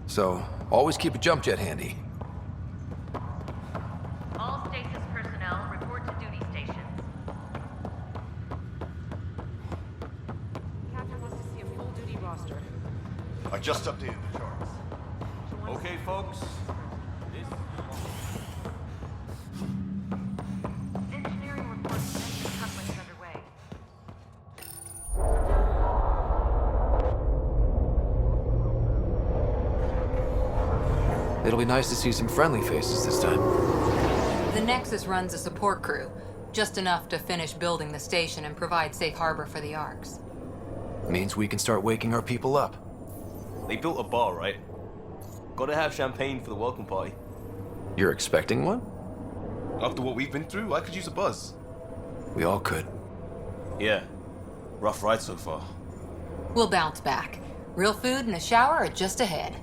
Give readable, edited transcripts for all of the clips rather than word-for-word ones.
So, always keep a jump jet handy. All stasis personnel report to duty stations. Captain wants to see a full duty roster. I just updated the charts. Okay, folks. Engineering reports engine couplings underway. It'll be nice to see some friendly faces this time. The Nexus runs a support crew, just enough to finish building the station and provide safe harbor for the Arks. Means we can start waking our people up. They built a bar, right? Gotta have champagne for the welcome party. You're expecting one? After what we've been through, I could use a buzz. We all could. Yeah. Rough ride so far. We'll bounce back. Real food and a shower are just ahead.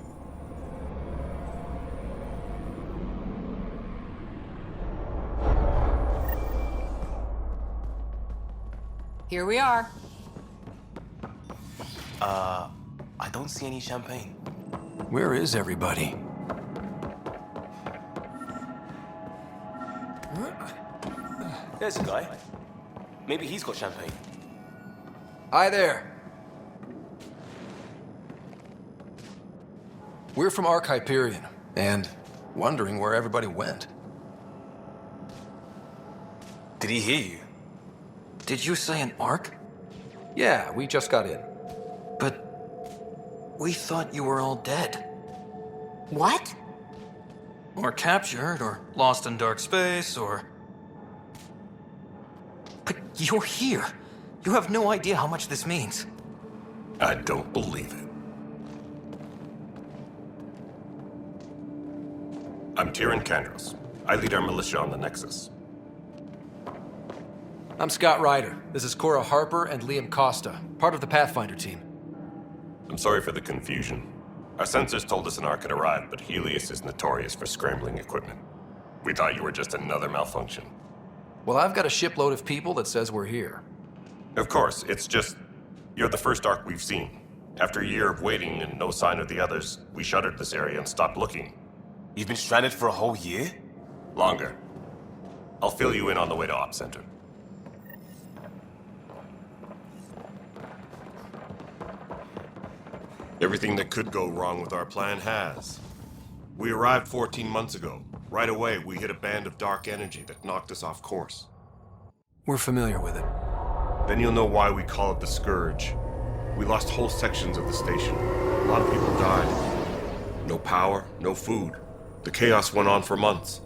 Here we are. I don't see any champagne. Where is everybody? There's a guy. Maybe he's got champagne. Hi there. We're from Ark Hyperion, and wondering where everybody went. Did he hear you? Did you say an Ark? Yeah, we just got in. But we thought you were all dead. What? Or captured, or lost in dark space, or... But you're here. You have no idea how much this means. I don't believe it. I'm Tyrion Kandros. I lead our militia on the Nexus. I'm Sara Ryder. This is Cora Harper and Liam Costa, part of the Pathfinder team. I'm sorry for the confusion. Our sensors told us an Ark had arrived, but Helios is notorious for scrambling equipment. We thought you were just another malfunction. Well, I've got a shipload of people that says we're here. Of course, it's just... you're the first Ark we've seen. After a year of waiting and no sign of the others, we shuttered this area and stopped looking. You've been stranded for a whole year? Longer. I'll fill you in on the way to Op Center. Everything that could go wrong with our plan has. We arrived 14 months ago. Right away, we hit a band of dark energy that knocked us off course. We're familiar with it. Then you'll know why we call it the Scourge. We lost whole sections of the station. A lot of people died. No power, no food. The chaos went on for months.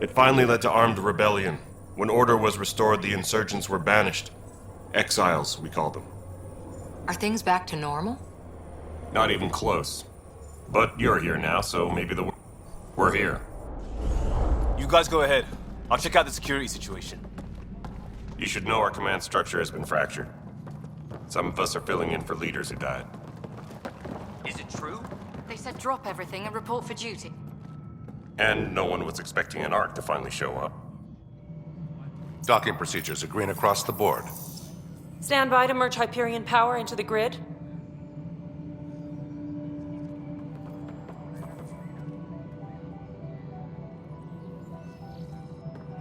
It finally led to armed rebellion. When order was restored, the insurgents were banished. Exiles, we call them. Are things back to normal? Not even close. But you're here now, so maybe we're here. You guys go ahead. I'll check out the security situation. You should know our command structure has been fractured. Some of us are filling in for leaders who died. Is it true? They said drop everything and report for duty. And no one was expecting an Ark to finally show up. Docking procedures are green across the board. Stand by to merge Hyperion power into the grid.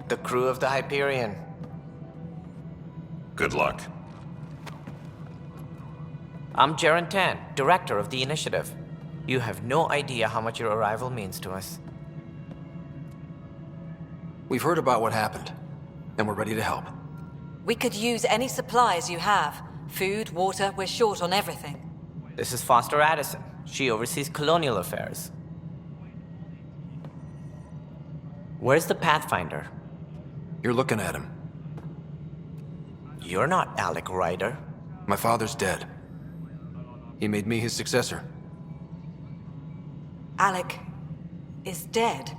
The crew of the Hyperion. Good luck. I'm Jaren Tan, director of the Initiative. You have no idea how much your arrival means to us. We've heard about what happened, and we're ready to help. We could use any supplies you have. Food, water, we're short on everything. This is Foster Addison. She oversees colonial affairs. Where's the Pathfinder? You're looking at him. You're not Alec Ryder. My father's dead. He made me his successor. Alec is dead.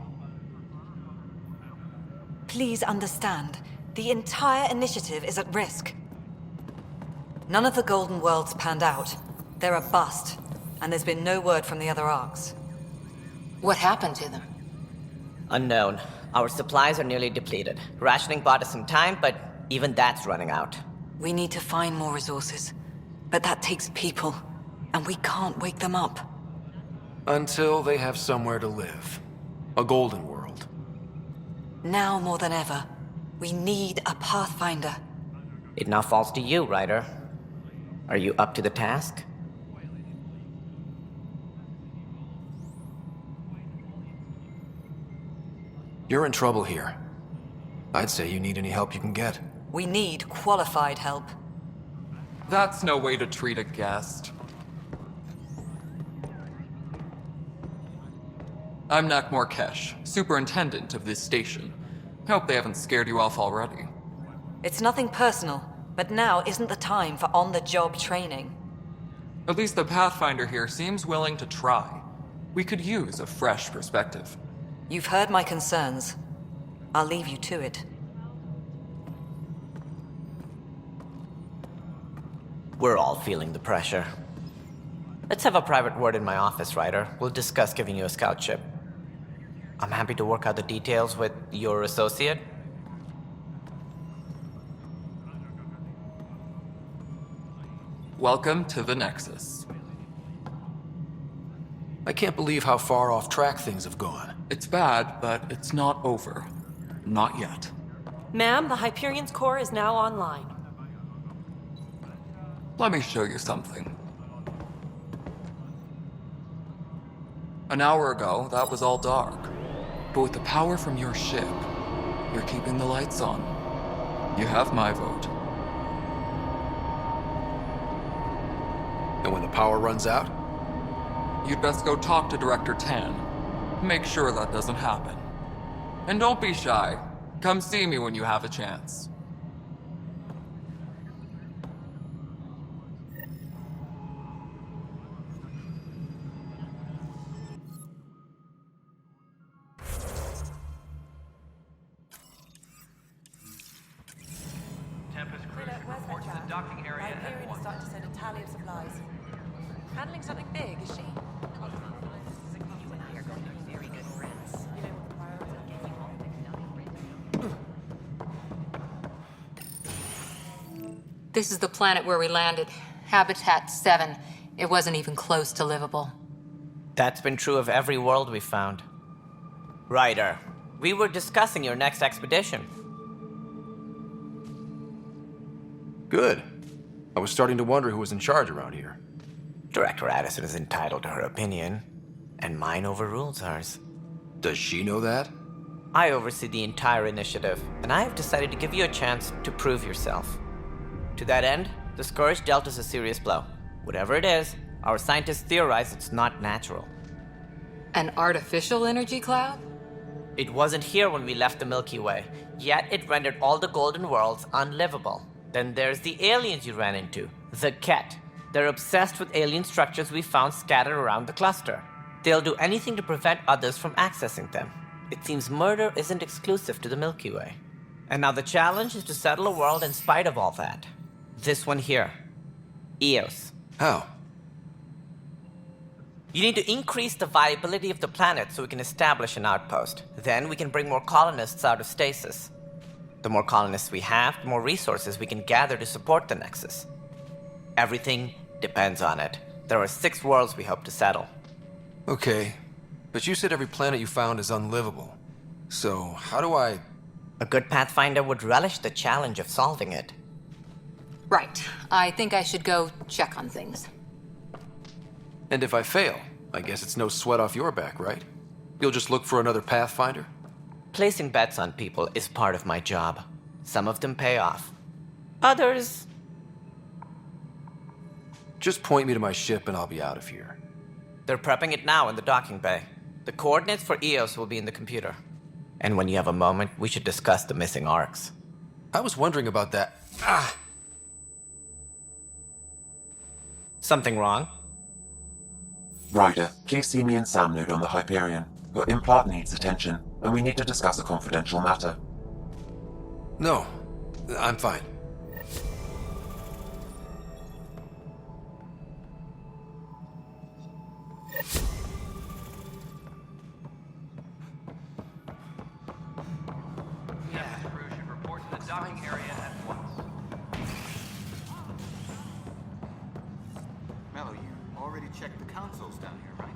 Please understand, the entire initiative is at risk. None of the Golden Worlds panned out. They're a bust, and there's been no word from the other Arks. What happened to them? Unknown. Our supplies are nearly depleted. Rationing bought us some time, but even that's running out. We need to find more resources, but that takes people, and we can't wake them up. Until they have somewhere to live. A golden world. Now more than ever, we need a Pathfinder. It now falls to you, Ryder. Are you up to the task? You're in trouble here. I'd say you need any help you can get. We need qualified help. That's no way to treat a guest. I'm Nakmor Kesh, superintendent of this station. Hope they haven't scared you off already. It's nothing personal, but now isn't the time for on-the-job training. At least the Pathfinder here seems willing to try. We could use a fresh perspective. You've heard my concerns. I'll leave you to it. We're all feeling the pressure. Let's have a private word in my office, Ryder. We'll discuss giving you a scout ship. I'm happy to work out the details with your associate. Welcome to the Nexus. I can't believe how far off track things have gone. It's bad, but it's not over. Not yet. Ma'am, the Hyperion's core is now online. Let me show you something. An hour ago, that was all dark. But with the power from your ship, you're keeping the lights on. You have my vote. And when the power runs out? You'd best go talk to Director Tan. Make sure that doesn't happen. And don't be shy. Come see me when you have a chance. Report to the docking area at once. Start to send a tally of supplies. Handling something big, is she? You and I are going to be very good friends. You know what the This is the planet where we landed. Habitat 7. It wasn't even close to livable. That's been true of every world we found. Ryder, we were discussing your next expedition. Good. I was starting to wonder who was in charge around here. Director Addison is entitled to her opinion, and mine overrules hers. Does she know that? I oversee the entire initiative, and I have decided to give you a chance to prove yourself. To that end, the Scourge dealt us a serious blow. Whatever it is, our scientists theorize it's not natural. An artificial energy cloud? It wasn't here when we left the Milky Way, yet it rendered all the golden worlds unlivable. Then there's the aliens you ran into, the Kett. They're obsessed with alien structures we found scattered around the cluster. They'll do anything to prevent others from accessing them. It seems murder isn't exclusive to the Milky Way. And now the challenge is to settle a world in spite of all that. This one here. Eos. How? You need to increase the viability of the planet so we can establish an outpost. Then we can bring more colonists out of stasis. The more colonists we have, the more resources we can gather to support the Nexus. Everything depends on it. There are 6 worlds we hope to settle. Okay, but you said every planet you found is unlivable. So, how do I... A good Pathfinder would relish the challenge of solving it. Right. I think I should go check on things. And if I fail, I guess it's no sweat off your back, right? You'll just look for another Pathfinder? Placing bets on people is part of my job. Some of them pay off. Others... Just point me to my ship and I'll be out of here. They're prepping it now in the docking bay. The coordinates for Eos will be in the computer. And when you have a moment, we should discuss the missing arcs. I was wondering about that. Something wrong? Ryder, please see me and Sam Node on the Hyperion. Your implant needs attention, and we need to discuss a confidential matter. No, I'm fine. Tempest crew should report to the docking area at once. Mello, you already checked the consoles down here, right?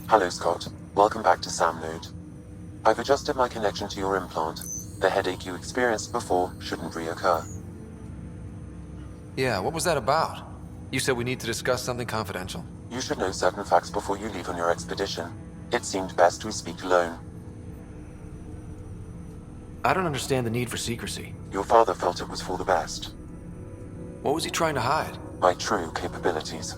Hello, Scott. Welcome back to Sam Node. I've adjusted my connection to your implant. The headache you experienced before shouldn't reoccur. Yeah, what was that about? You said we need to discuss something confidential. You should know certain facts before you leave on your expedition. It seemed best we speak alone. I don't understand the need for secrecy. Your father felt it was for the best. What was he trying to hide? My true capabilities.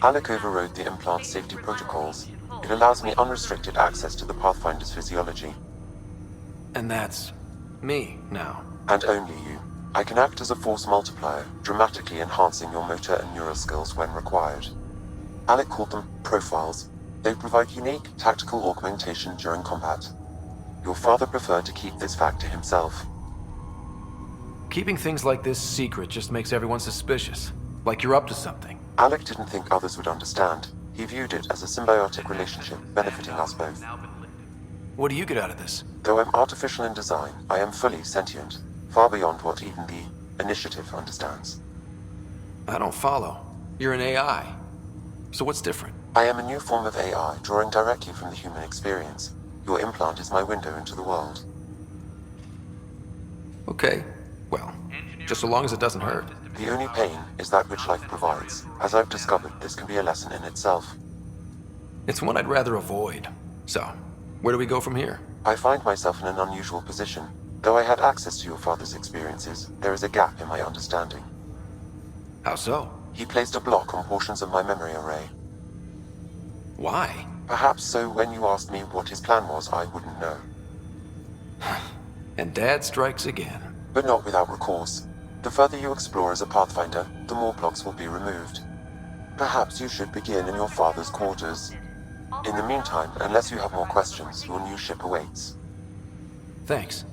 Alec overrode the implant safety protocols. It allows me unrestricted access to the Pathfinder's physiology. And that's me now. And only you. I can act as a force multiplier, dramatically enhancing your motor and neural skills when required. Alec called them profiles. They provide unique tactical augmentation during combat. Your father preferred to keep this fact to himself. Keeping things like this secret just makes everyone suspicious. Like you're up to something. Alec didn't think others would understand. He viewed it as a symbiotic relationship, benefiting us both. What do you get out of this? Though I'm artificial in design, I am fully sentient, far beyond what even the Initiative understands. I don't follow. You're an AI. So what's different? I am a new form of AI, drawing directly from the human experience. Your implant is my window into the world. Okay. Well, just so long as it doesn't hurt. The only pain is that which life provides. As I've discovered, this can be a lesson in itself. It's one I'd rather avoid. So, where do we go from here? I find myself in an unusual position. Though I had access to your father's experiences, there is a gap in my understanding. How so? He placed a block on portions of my memory array. Why? Perhaps so when you asked me what his plan was, I wouldn't know. And Dad strikes again. But not without recourse. The further you explore as a Pathfinder, the more blocks will be removed. Perhaps you should begin in your father's quarters. In the meantime, unless you have more questions, your new ship awaits. Thanks.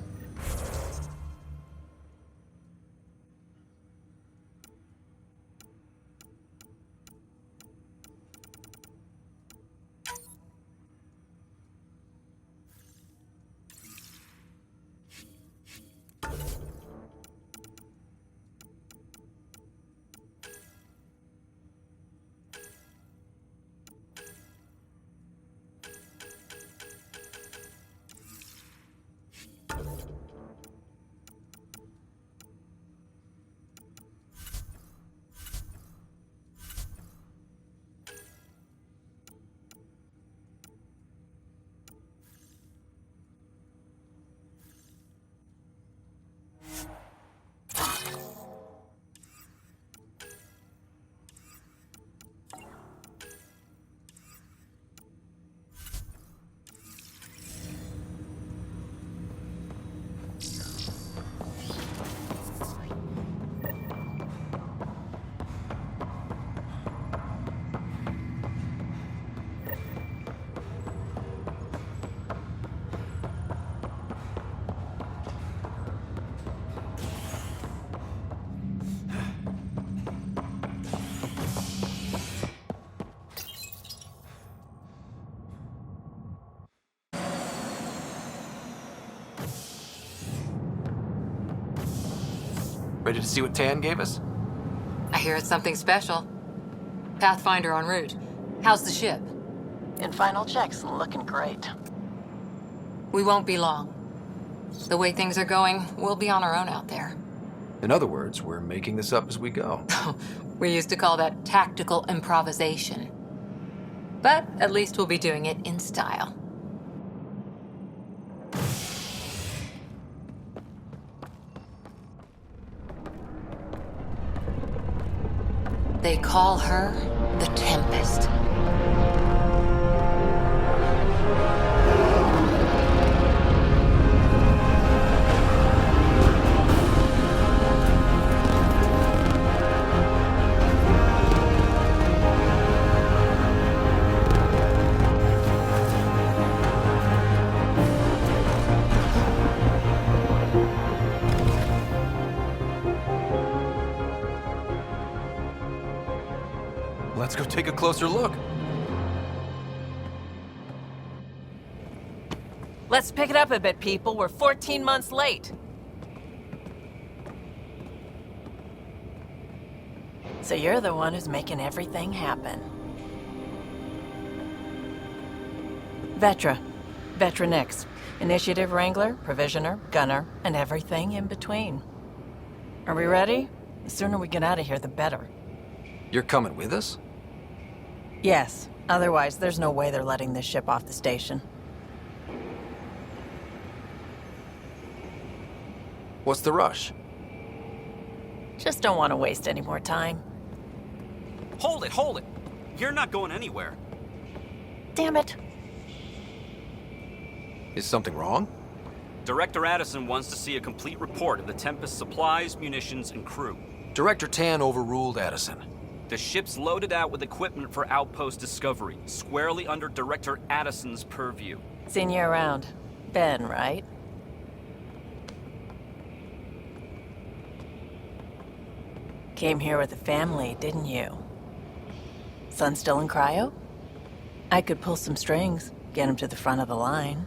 Ready to see what Tan gave us? I hear it's something special. Pathfinder en route. How's the ship? In final checks, looking great. We won't be long. The way things are going, we'll be on our own out there. In other words, we're making this up as we go. We used to call that tactical improvisation. But at least we'll be doing it in style. They call her the Tempest. Let's go take a closer look. Let's pick it up a bit, people. We're 14 months late. So you're the one who's making everything happen. Vetra. Vetronix. Initiative Wrangler, Provisioner, Gunner, and everything in between. Are we ready? The sooner we get out of here, the better. You're coming with us? Yes. Otherwise, there's no way they're letting this ship off the station. What's the rush? Just don't want to waste any more time. Hold it, hold it! You're not going anywhere. Damn it. Is something wrong? Director Addison wants to see a complete report of the Tempest's supplies, munitions, and crew. Director Tan overruled Addison. The ship's loaded out with equipment for outpost discovery, squarely under Director Addison's purview. Seen you around. Ben, right? Came here with a family, didn't you? Son still in cryo? I could pull some strings, get him to the front of the line.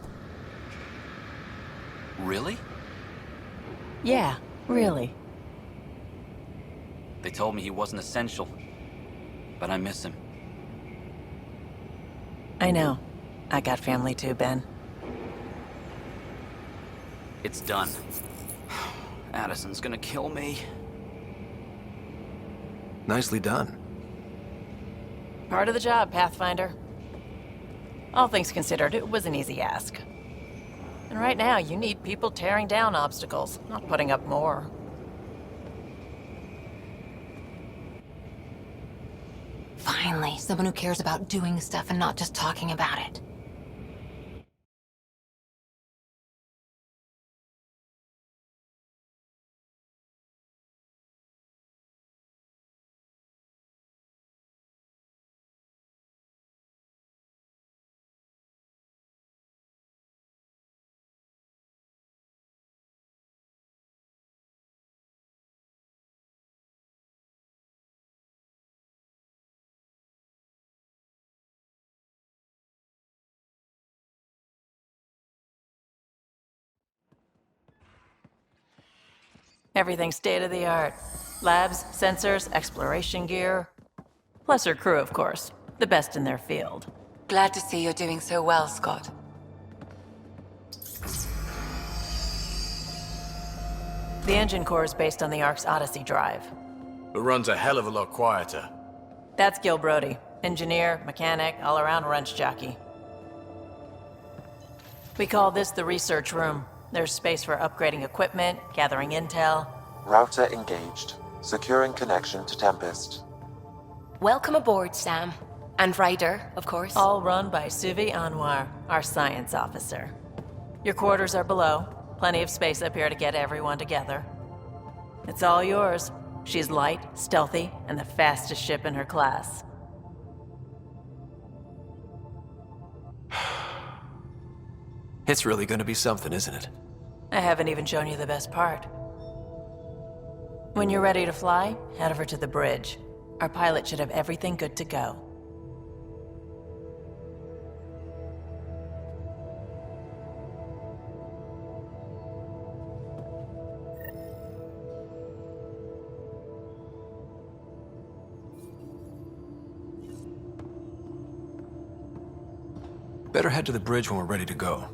Really? Yeah, really. They told me he wasn't essential, but I miss him. I know. I got family too, Ben. It's done. Addison's gonna kill me. Nicely done. Part of the job, Pathfinder. All things considered, it was an easy ask. And right now, you need people tearing down obstacles, not putting up more. Finally, someone who cares about doing stuff and not just talking about it. Everything's state-of-the-art. Labs, sensors, exploration gear. Plus her crew, of course. The best in their field. Glad to see you're doing so well, Scott. The engine core is based on the Ark's Odyssey drive. It runs a hell of a lot quieter. That's Gil Brody. Engineer, mechanic, all-around wrench jockey. We call this the research room. There's space for upgrading equipment, gathering intel. Router engaged. Securing connection to Tempest. Welcome aboard, Sam. And Ryder, of course. All run by Suvi Anwar, our science officer. Your quarters are below. Plenty of space up here to get everyone together. It's all yours. She's light, stealthy, and the fastest ship in her class. It's really gonna be something, isn't it? I haven't even shown you the best part. When you're ready to fly, head over to the bridge. Our pilot should have everything good to go. Better head to the bridge when we're ready to go.